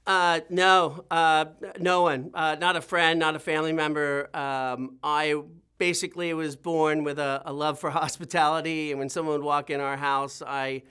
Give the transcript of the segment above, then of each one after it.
No one. Not a friend, not a family member. I basically was born with a love for hospitality, and when someone would walk in our house, I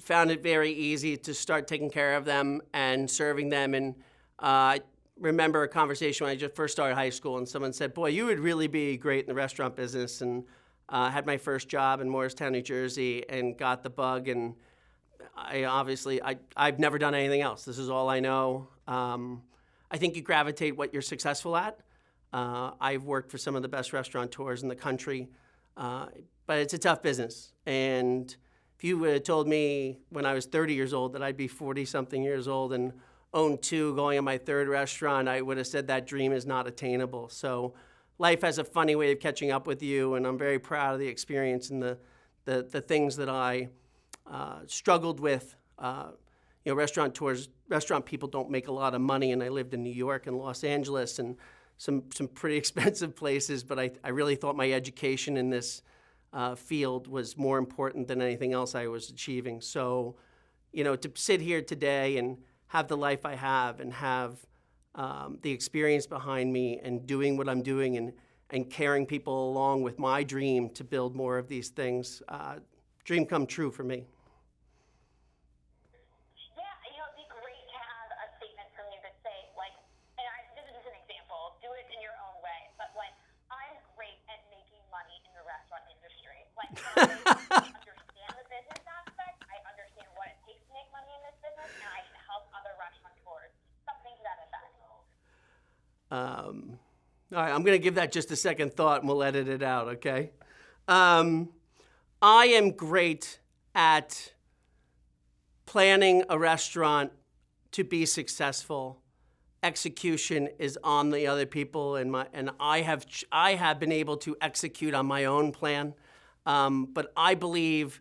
found it very easy to start taking care of them and serving them. And I remember a conversation when I just first started high school, and someone said, "Boy, you would really be great in the restaurant business." And had my first job in Morristown, New Jersey, and got the bug. And I've never done anything else. This is all I know. I think you gravitate what you're successful at. I've worked for some of the best restaurateurs in the country, but it's a tough business. And if you would have told me when I was 30 years old that I'd be 40-something years old and own two, going on my third restaurant, I would have said that dream is not attainable. So life has a funny way of catching up with you, and I'm very proud of the experience and the things that I struggled with. Restaurant people don't make a lot of money, and I lived in New York and Los Angeles and some pretty expensive places, but I really thought my education in this field was more important than anything else I was achieving. So, to sit here today and have the life I have and have the experience behind me and doing what I'm doing and carrying people along with my dream to build more of these things, dream come true for me. I understand the business aspect. I understand what it takes to make money in this business, and I can help other restaurateurs. Something to that effect. All right, I'm going to give that just a second thought, and we'll edit it out, okay? I am great at planning a restaurant to be successful. Execution is on the other people, and I have been able to execute on my own plan. But I believe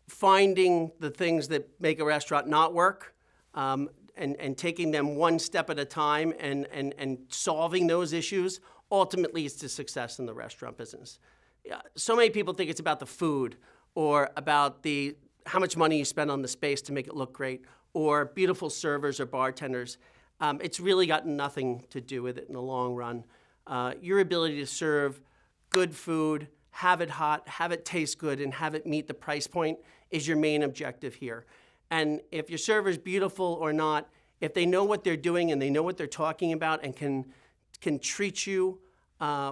finding the things that make a restaurant not work and taking them one step at a time and solving those issues ultimately leads to success in the restaurant business. So many people think it's about the food or about how much money you spend on the space to make it look great or beautiful servers or bartenders. It's really got nothing to do with it in the long run. Your ability to serve good food, have it hot, have it taste good, and have it meet the price point is your main objective here. And if your server's beautiful or not, if they know what they're doing and they know what they're talking about and can treat you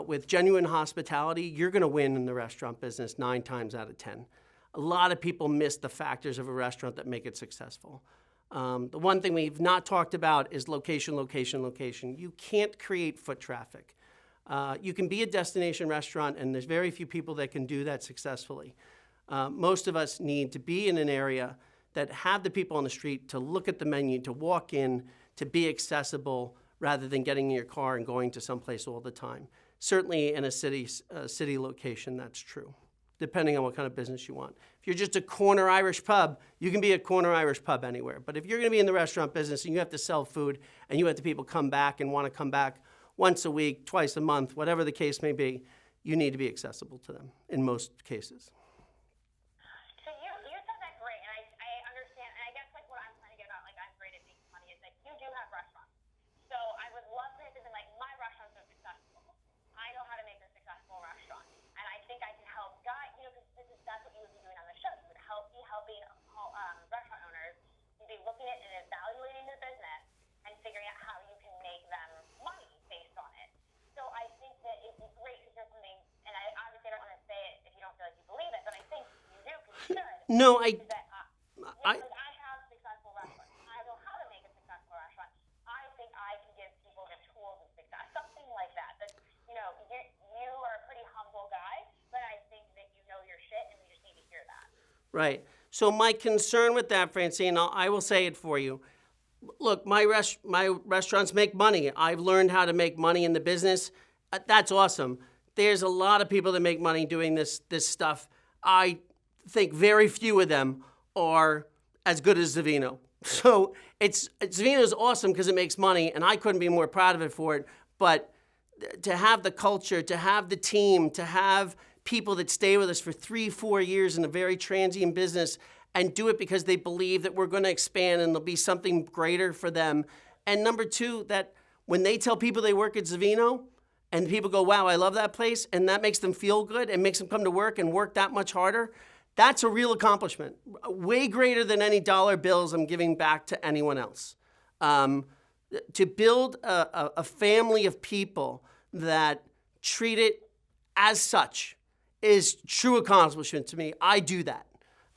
with genuine hospitality, you're going to win in the restaurant business 9 times out of 10. A lot of people miss the factors of a restaurant that make it successful. The one thing we've not talked about is location, location, location. You can't create foot traffic. You can be a destination restaurant, and there's very few people that can do that successfully. Most of us need to be in an area that have the people on the street to look at the menu, to walk in, to be accessible, rather than getting in your car and going to someplace all the time. Certainly in a city location, that's true, depending on what kind of business you want. If you're just a corner Irish pub, you can be a corner Irish pub anywhere. But if you're going to be in the restaurant business and you have to sell food and you have the people come back and want to come back once a week, twice a month, whatever the case may be, you need to be accessible to them in most cases. So you said that great, and I understand, and I guess what I'm trying to get about, I'm great at making money, is that you do have restaurants. So I would love for you to say, my restaurants are successful. I know how to make a successful restaurant, and I think I can help guide, because that's what you would be doing on the show. You would be helping restaurant owners. You'd be looking at and evaluating their business and figuring out how you can make them money based on it. So I think that it'd be great to hear something, and I obviously don't want to say it if you don't feel like you believe it, but I think you do, because you should. No, I have successful restaurants. I know how to make a successful restaurant. I think I can give people the tools of success, something like that. That you are a pretty humble guy, but I think that you know your shit, and we just need to hear that. Right. So my concern with that, Francine, I will say it for you. Look, my restaurants make money. I've learned how to make money in the business. That's awesome. There's a lot of people that make money doing this stuff. I think very few of them are as good as Zavino. So Zavino's awesome because it makes money, and I couldn't be more proud of it for it. But to have the culture, to have the team, to have people that stay with us for 3-4 years in a very transient business and do it because they believe that we're going to expand and there'll be something greater for them And number two, that when they tell people they work at Zavino and people go, wow, I love that place, and that makes them feel good and makes them come to work and work that much harder, that's a real accomplishment, way greater than any dollar bills I'm giving back to anyone else. To build a family of people that treat it as such is true accomplishment to me. I do that.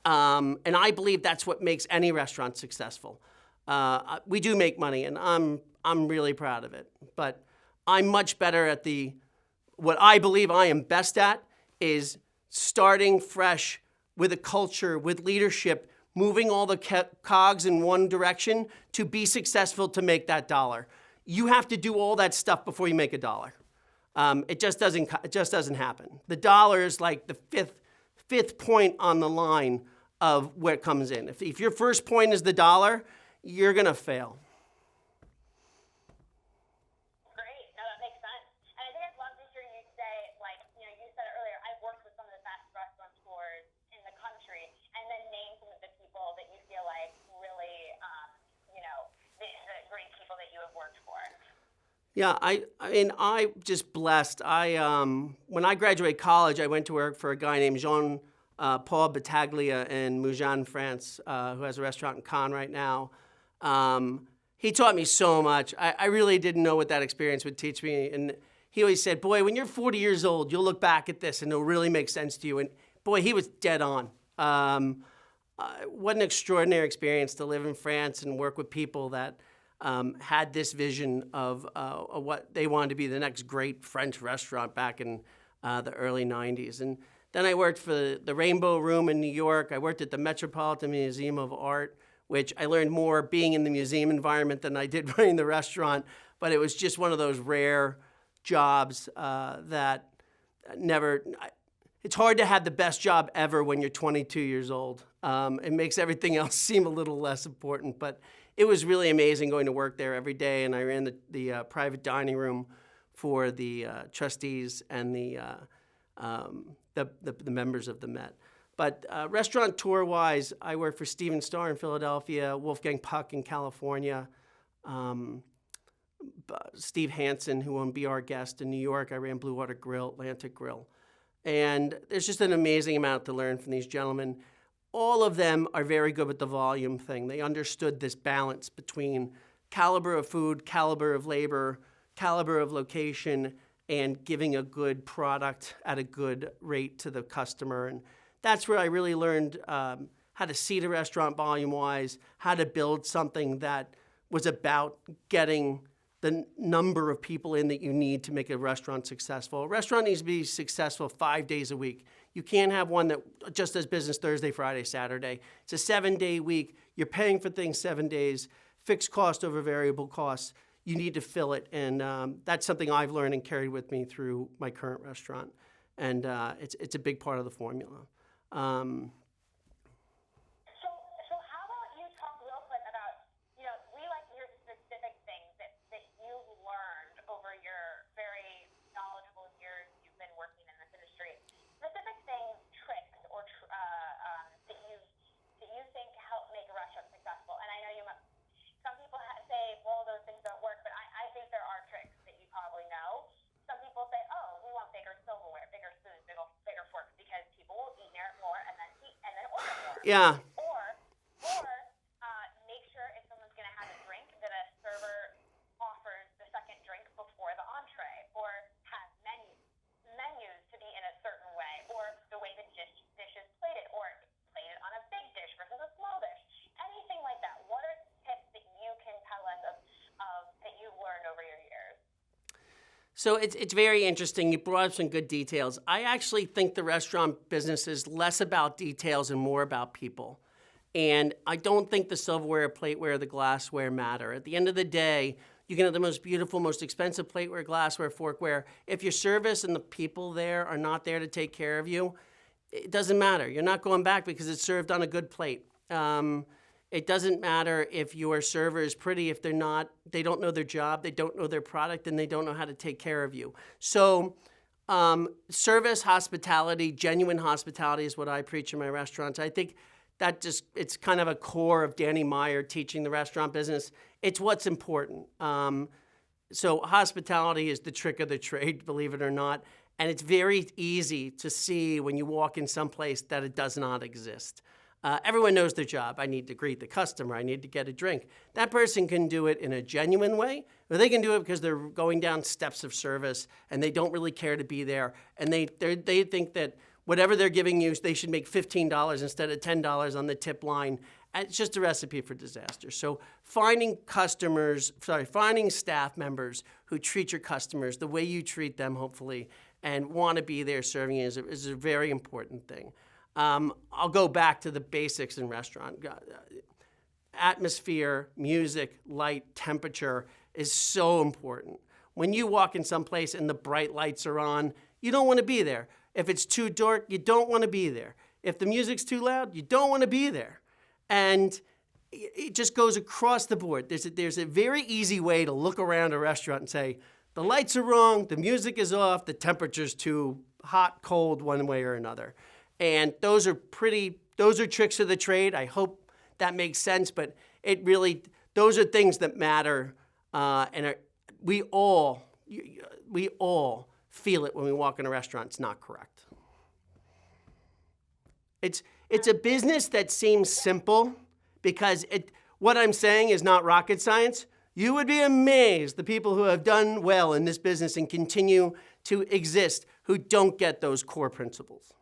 And I believe that's what makes any restaurant successful. We do make money, and I'm really proud of it. But I'm much better at what I believe I am best at is starting fresh with a culture, with leadership, moving all the cogs in one direction to be successful to make that dollar. You have to do all that stuff before you make a dollar. It just doesn't happen. The dollar is like the fifth point on the line of what comes in. If your first point is the dollar, you're gonna fail. Great. No, that makes sense. And I think I'd love to hear you say, like, you said it earlier, I've worked with some of the best restaurateurs in the country, and then name some of the people that you feel like really, the great people that you have worked for. Yeah, I mean, I'm just blessed. When I graduated college, I went to work for a guy named Jean-Paul Battaglia in Mougins, France, who has a restaurant in Cannes right now. He taught me so much. I really didn't know what that experience would teach me. And he always said, boy, when you're 40 years old, you'll look back at this and it'll really make sense to you. And boy, he was dead on. What an extraordinary experience to live in France and work with people that had this vision of what they wanted to be the next great French restaurant back in the early 90s. And then I worked for the Rainbow Room in New York. I worked at the Metropolitan Museum of Art, which I learned more being in the museum environment than I did running the restaurant. But it was just one of those rare jobs that never... It's hard to have the best job ever when you're 22 years old. It makes everything else seem a little less important. But it was really amazing going to work there every day. And I ran the private dining room for the trustees and the members of the Met. But restaurateur-wise, I worked for Steven Starr in Philadelphia, Wolfgang Puck in California, Steve Hansen, who owned Be Our Guest in New York. I ran Blue Water Grill, Atlantic Grill. And there's just an amazing amount to learn from these gentlemen. All of them are very good with the volume thing. They understood this balance between caliber of food, caliber of labor, caliber of location, and giving a good product at a good rate to the customer. And that's where I really learned how to seat a restaurant volume-wise, how to build something that was about getting the number of people in that you need to make a restaurant successful. A restaurant needs to be successful 5 days a week. You can't have one that just does business Thursday, Friday, Saturday. It's a 7-day week. You're paying for things 7 days, fixed cost over variable costs. You need to fill it, and that's something I've learned and carried with me through my current restaurant. And it's a big part of the formula. So how about you talk real quick about, we like to hear specific things that you've learned over your very knowledgeable years you've been working in this industry. Specific things, tricks, or that you think help make a restaurant successful. And I know some people say, well, those things don't work, but I think there are tricks that you probably know. Some people say, oh, we want bigger silverware, bigger spoons, bigger forks, because people will eat more and then order more. Yeah. Or make sure if someone's going to have a drink that a server offers the second drink before the entree, or have menus to be in a certain way, or the way the dish is plated, or plated on a big dish versus a small dish. Anything like that. What are tips that you can tell us of that you've learned over your years? So it's very interesting. You brought up some good details. I actually think the restaurant business is less about details and more about people. And I don't think the silverware, plateware, the glassware matter. At the end of the day, you can have the most beautiful, most expensive plateware, glassware, forkware. If your service and the people there are not there to take care of you, it doesn't matter. You're not going back because it's served on a good plate. It doesn't matter if your server is pretty if they don't know their job, they don't know their product, and they don't know how to take care of you. So service, hospitality, genuine hospitality is what I preach in my restaurants. I think it's kind of a core of Danny Meyer teaching the restaurant business. it's what's important. So hospitality is the trick of the trade, believe it or not. And it's very easy to see when you walk in some place that it does not exist. Everyone knows their job. I need to greet the customer. I need to get a drink. That person can do it in a genuine way, or they can do it because they're going down steps of service and they don't really care to be there. And they think that whatever they're giving you, they should make $15 instead of $10 on the tip line. And it's just a recipe for disaster. So finding staff members who treat your customers the way you treat them, hopefully, and want to be there serving you is a very important thing. I'll go back to the basics in restaurant. Atmosphere, music, light, temperature is so important. When you walk in some place and the bright lights are on, you don't want to be there. If it's too dark, you don't want to be there. If the music's too loud, you don't want to be there. And it just goes across the board. There's a very easy way to look around a restaurant and say, the lights are wrong, the music is off, the temperature's too hot, cold, one way or another. And those are tricks of the trade. I hope that makes sense, but those are things that matter. We all feel it when we walk in a restaurant. It's not correct. It's a business that seems simple because what I'm saying is not rocket science. You would be amazed the people who have done well in this business and continue to exist who don't get those core principles.